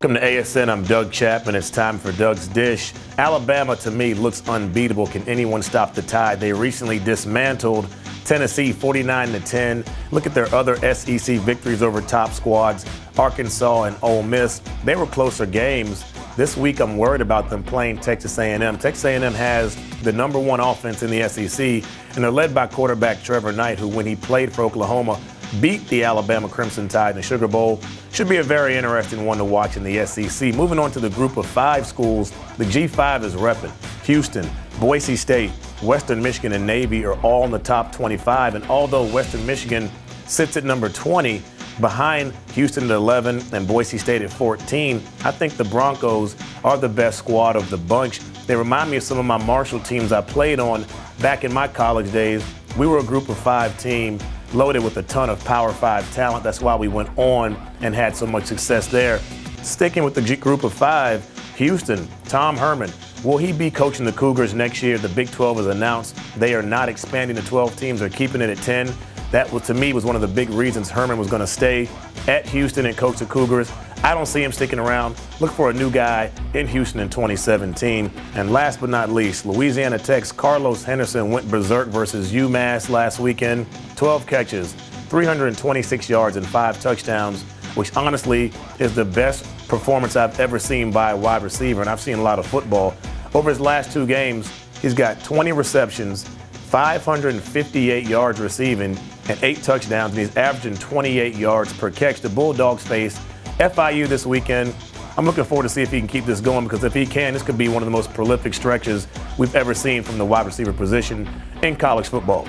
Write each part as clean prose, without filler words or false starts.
Welcome to ASN. I'm Doug Chapman. It's time for Doug's Dish. Alabama, to me, looks unbeatable. Can anyone stop the Tide? They recently dismantled Tennessee 49-10. Look at their other SEC victories over top squads, Arkansas and Ole Miss. They were closer games. This week, I'm worried about them playing Texas A&M. Texas A&M has the #1 offense in the SEC, and they're led by quarterback Trevor Knight, who, when he played for Oklahoma, beat the Alabama Crimson Tide in the Sugar Bowl. Should be a very interesting one to watch in the SEC. Moving on to the group of 5 schools, the G5 is repping. Houston, Boise State, Western Michigan, and Navy are all in the top 25. And although Western Michigan sits at number 20, behind Houston at 11 and Boise State at 14, I think the Broncos are the best squad of the bunch. They remind me of some of my Marshall teams I played on back in my college days. We were a group of 5 team loaded with a ton of Power 5 talent. That's why we went on and had so much success there. Sticking with the group of 5, Houston, Tom Herman. Will he be coaching the Cougars next year? The Big 12 has announced they are not expanding to 12 teams. They're keeping it at 10. That, to me, was one of the big reasons Herman was going to stay at Houston and coach the Cougars. I don't see him sticking around. Look for a new guy in Houston in 2017. And last but not least, Louisiana Tech's Carlos Henderson went berserk versus UMass last weekend. 12 catches, 326 yards, and 5 touchdowns, which honestly is the best performance I've ever seen by a wide receiver, and I've seen a lot of football. Over his last 2 games, he's got 20 receptions, 558 yards receiving, and 8 touchdowns, and he's averaging 28 yards per catch. The Bulldogs face FIU this weekend. I'm looking forward to see if he can keep this going, because if he can, this could be one of the most prolific stretches we've ever seen from the wide receiver position in college football.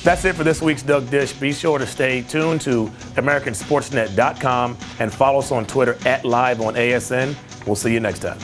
That's it for this week's Doug Dish. Be sure to stay tuned to AmericanSportsNet.com and follow us on Twitter @LiveOnASN. We'll see you next time.